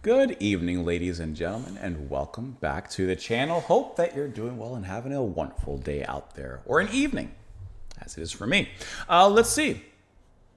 Good evening, ladies and gentlemen, and welcome back to the channel. Hope that you're doing well and having a wonderful day out there, or an evening, as it is for me. Let's see.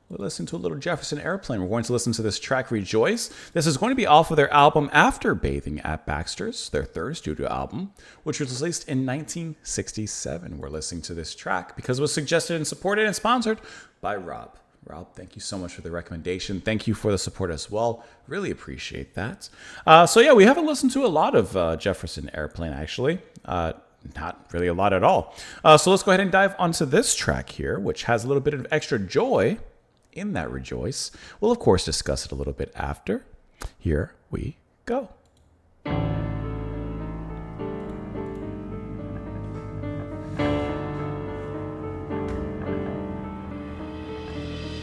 We'll listen to a little Jefferson Airplane. We're going to listen to this track, Rejoice. This is going to be off of their album After Bathing at Baxter's, their third studio album, which was released in 1967. We're listening to this track because it was suggested and supported and sponsored by Rob. Rob, thank you so much for the recommendation. Thank you for the support as well. Really appreciate that. We haven't listened to a lot of Jefferson Airplane, actually. Not really a lot at all. So let's go ahead and dive onto this track here, which has a little bit of extra joy in that Rejoice. We'll, of course, discuss it a little bit after. Here we go.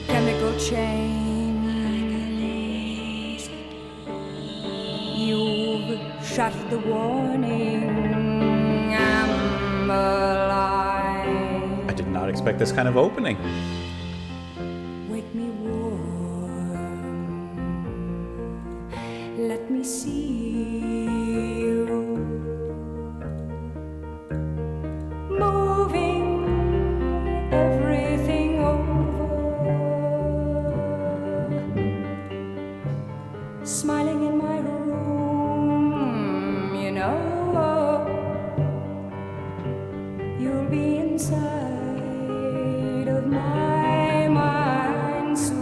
Chemical chains, you've shattered the warning, amber light. I did not expect this kind of opening. Wake me warm, let me see you moving everything over, smiling in my room, you know you'll be inside of my mind soon.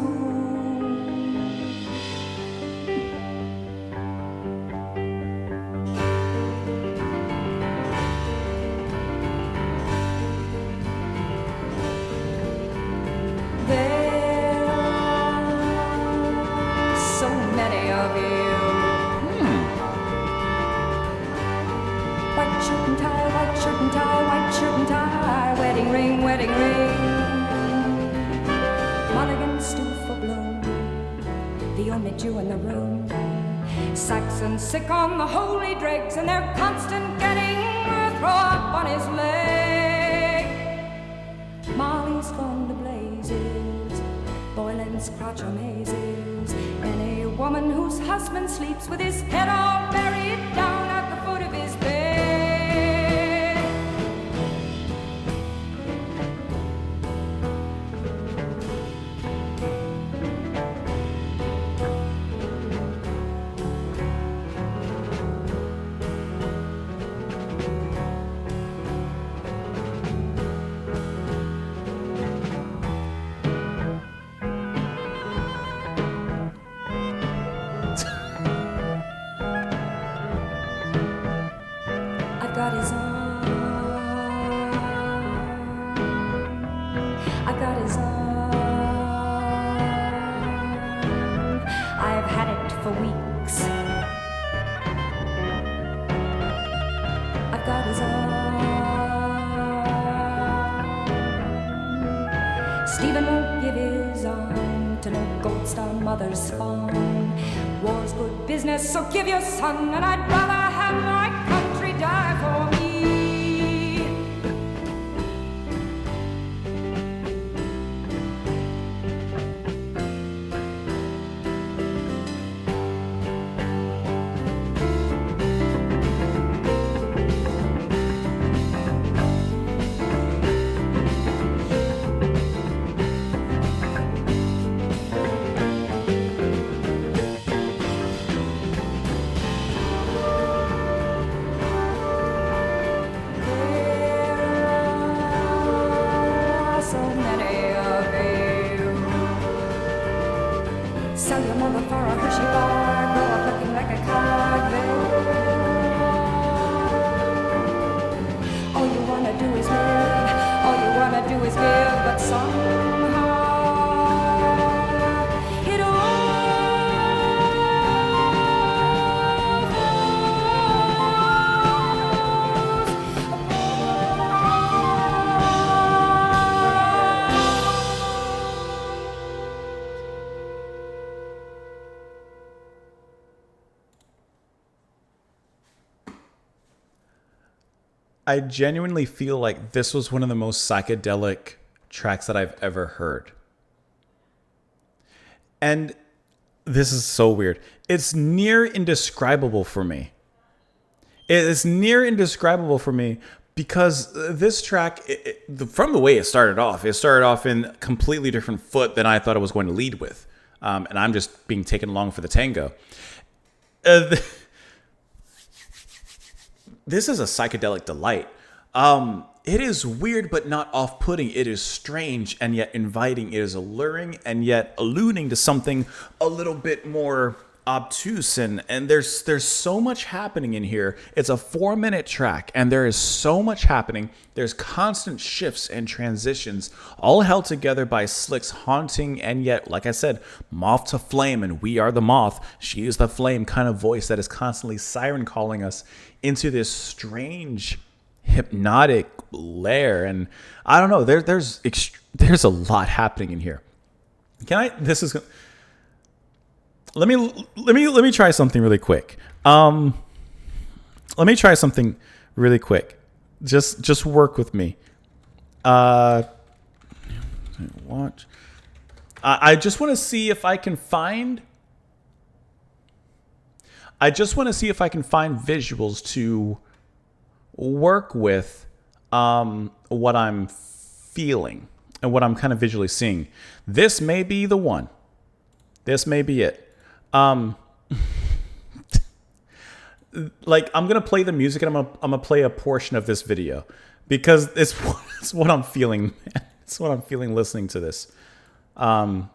There are so many of you. White shirt and tie, white shirt and tie, white shirt and tie, wedding ring, wedding ring. Mulligan stew for bloom, the only Jew in the room. Saxons sick on the holy dregs, and they're constant getting throw up on his leg. Molly's gone to blazes, Boylan's crotch amazes. Any woman whose husband sleeps with his head all buried down at the foot of his bed. I've got his arm, I've got his arm, I've had it for weeks. I've got his arm. Stephen won't give his arm to no Gold Star mother's farm. War's good business, so give your son, and I'd rather have my country die for me. So many of you sell your mother for a Hershey bar, grow up looking like a convict. All you wanna do is live, all you wanna do is give, but somehow it all I genuinely feel like this was one of the most psychedelic tracks that I've ever heard. And this is so weird. it's near indescribable for me. It is near indescribable for me because this track, from the way it started off in a completely different foot than I thought it was going to lead with. And I'm just being taken along for the tango. This is a psychedelic delight. It is weird but not off-putting. It is strange and yet inviting. It is alluring and yet alluding to something a little bit more obtuse. And there's so much happening in here. It's a 4-minute track and there is so much happening. There's constant shifts and transitions, all held together by Slick's haunting and yet, like I said, moth to flame, and we are the moth, she is the flame kind of voice that is constantly siren calling us into this strange hypnotic lair. And I don't know, there's a lot happening in here. Let me try something really quick. Just work with me. Watch. I just want to see if I can find visuals to work with what I'm feeling and what I'm kind of visually seeing. This may be the one. This may be it. Like, I'm gonna play the music and I'm gonna play a portion of this video because it's what I'm feeling. It's what I'm feeling listening to this. I'm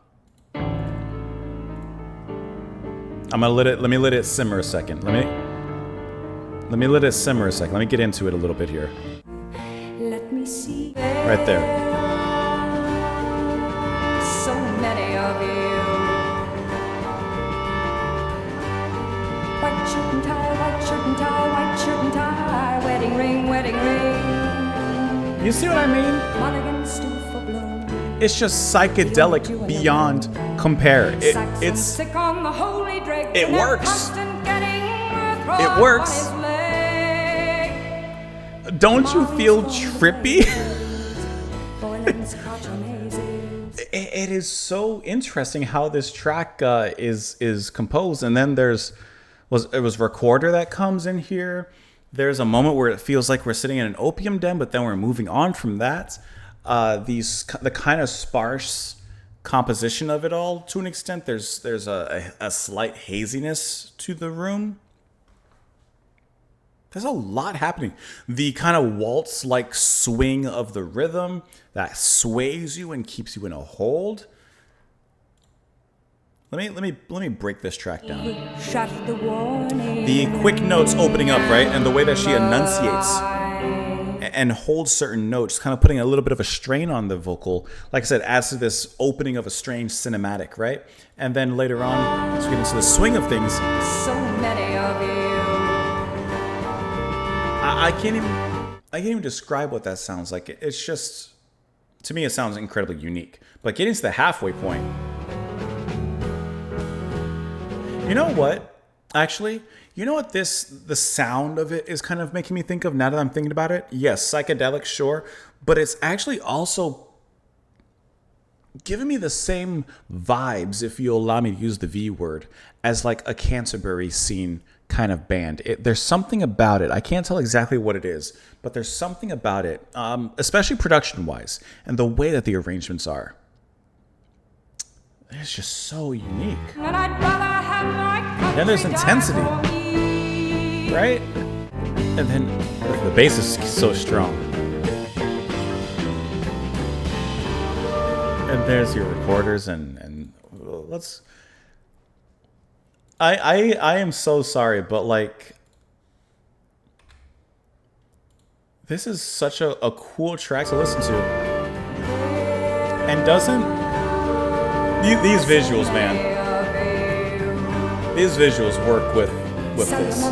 gonna let me let it simmer a second. Let me let it simmer a second. Let me get into it a little bit here. Let me see. Right there. So many of you. White shirt and tie, white shirt and tie, white shirt and tie. Wedding ring, wedding ring. You see what I mean? Mulligan stew for bloom. It's just psychedelic beyond compare. It works. It works. Don't you feel trippy? It is so interesting how this track is composed, and then it was recorder that comes in here. There's a moment where it feels like we're sitting in an opium den, but then we're moving on from that. The kind of sparse composition of it all, to an extent. There's a slight haziness to the room. There's a lot happening. The kind of waltz-like swing of the rhythm that sways you and keeps you in a hold. Let me break this track down. The quick notes opening up, right? And the way that she enunciates and holds certain notes, kind of putting a little bit of a strain on the vocal. Like I said, adds to this opening of a strange cinematic, right? And then later on, as we get into the swing of things, So many of you. I can't even describe what that sounds like. It's just, to me, it sounds incredibly unique. But getting to the halfway point, you know what? Actually, you know what the sound of it is kind of making me think of now that I'm thinking about it? Yes, psychedelic, sure. But it's actually also giving me the same vibes, if you allow me to use the V word, as like a Canterbury scene kind of band. There's something about it. I can't tell exactly what it is, but there's something about it, especially production-wise, and the way that the arrangements are. It's just so unique. And I'd rather have my Then there's intensity, right? And then the bass is so strong. And there's your recorders and let's. I am so sorry, but like, this is such a cool track to listen to, and doesn't these visuals, man? These visuals work with this.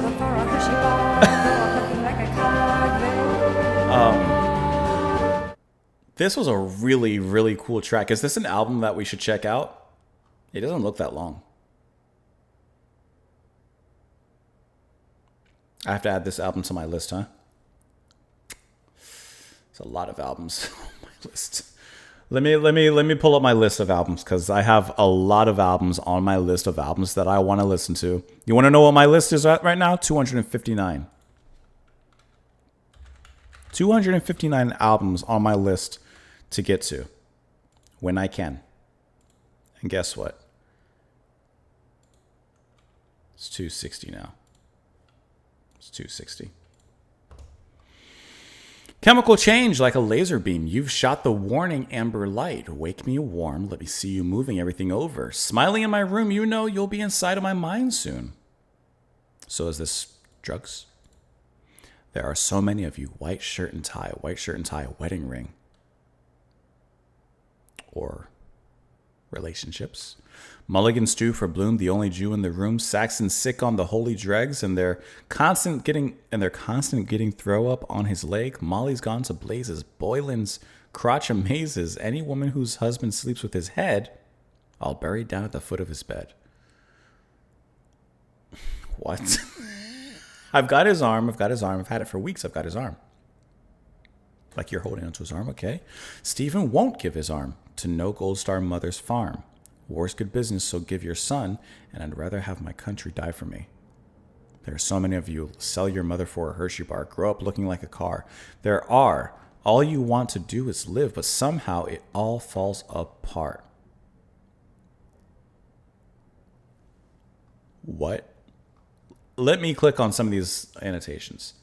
This was a really, really cool track. Is this an album that we should check out? It doesn't look that long. I have to add this album to my list, huh? It's a lot of albums on my list. Let me pull up my list of albums because I have a lot of albums on my list of albums that I want to listen to. You want to know what my list is at right now? 259. 259 albums on my list to get to when I can. And guess what? It's 260 now. It's 260. Chemical change like a laser beam. You've shot the warning amber light. Wake me warm. Let me see you moving everything over. Smiling in my room, you know you'll be inside of my mind soon. So is this drugs? There are so many of you. White shirt and tie, a wedding ring. Or relationships. Mulligan stew for Bloom, the only Jew in the room. Saxon sick on the holy dregs, and they're constant getting throw up on his leg. Molly's gone to blazes. Boylan's crotch amazes. Any woman whose husband sleeps with his head, I'll bury down at the foot of his bed. What? I've got his arm. I've had it for weeks. I've got his arm. Like you're holding onto his arm, okay? Stephen won't give his arm to no Gold Star mother's farm. War's good business, so give your son, and I'd rather have my country die for me. There are so many of you. Sell your mother for a Hershey bar. Grow up looking like a car. There are. All you want to do is live, but somehow it all falls apart. What? Let me click on some of these annotations.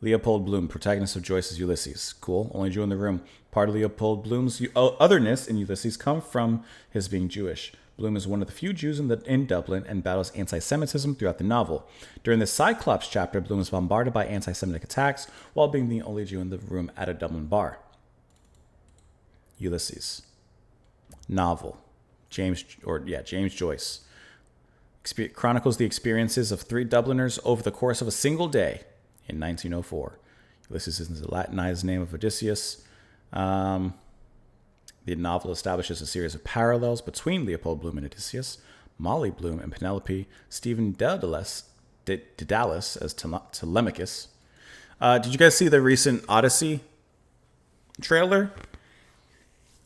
Leopold Bloom, protagonist of Joyce's Ulysses. Cool. Only Jew in the room. Part of Leopold Bloom's otherness in Ulysses come from his being Jewish. Bloom is one of the few Jews in Dublin and battles anti-Semitism throughout the novel. During the Cyclops chapter, Bloom is bombarded by anti-Semitic attacks while being the only Jew in the room at a Dublin bar. Ulysses. Novel. James Joyce. Chronicles the experiences of three Dubliners over the course of a single day. In 1904, Ulysses is the Latinized name of Odysseus. The novel establishes a series of parallels between Leopold Bloom and Odysseus, Molly Bloom and Penelope, Stephen Dedalus as Telemachus. Did you guys see the recent Odyssey trailer?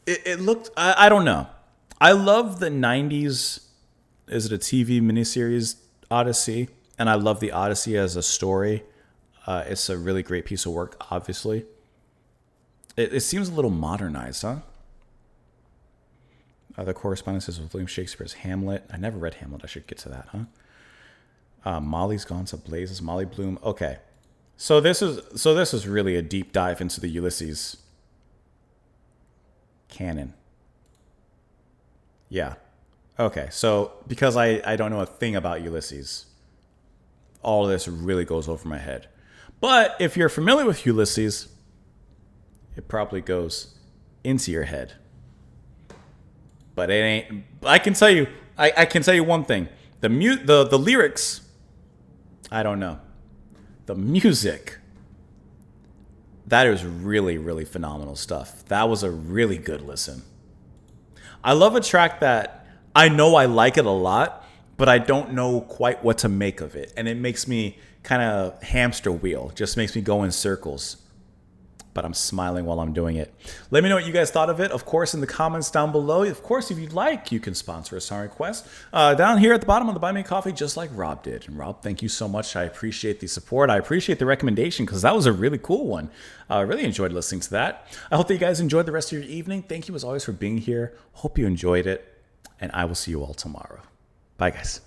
It looked, I don't know. I love the 90s, is it a TV miniseries, Odyssey? And I love the Odyssey as a story. It's a really great piece of work, obviously. It seems a little modernized, huh? The correspondences with William Shakespeare's Hamlet. I never read Hamlet. I should get to that, huh? Molly's gone to blazes. Molly Bloom. Okay, so this is really a deep dive into the Ulysses canon. Yeah. Okay, so because I don't know a thing about Ulysses, all of this really goes over my head. But if you're familiar with Ulysses, it probably goes into your head. But it ain't. I can tell you. I can tell you one thing. The lyrics. I don't know. The music. That is really, really phenomenal stuff. That was a really good listen. I love a track that I know I like it a lot, but I don't know quite what to make of it. And it makes me kind of hamster wheel. Just makes me go in circles. But I'm smiling while I'm doing it. Let me know what you guys thought of it. Of course, in the comments down below. Of course, if you'd like, you can sponsor a song request. Down here at the bottom of the Buy Me a Coffee, just like Rob did. And Rob, thank you so much. I appreciate the support. I appreciate the recommendation because that was a really cool one. I really enjoyed listening to that. I hope that you guys enjoyed the rest of your evening. Thank you as always for being here. Hope you enjoyed it. And I will see you all tomorrow. Bye, guys.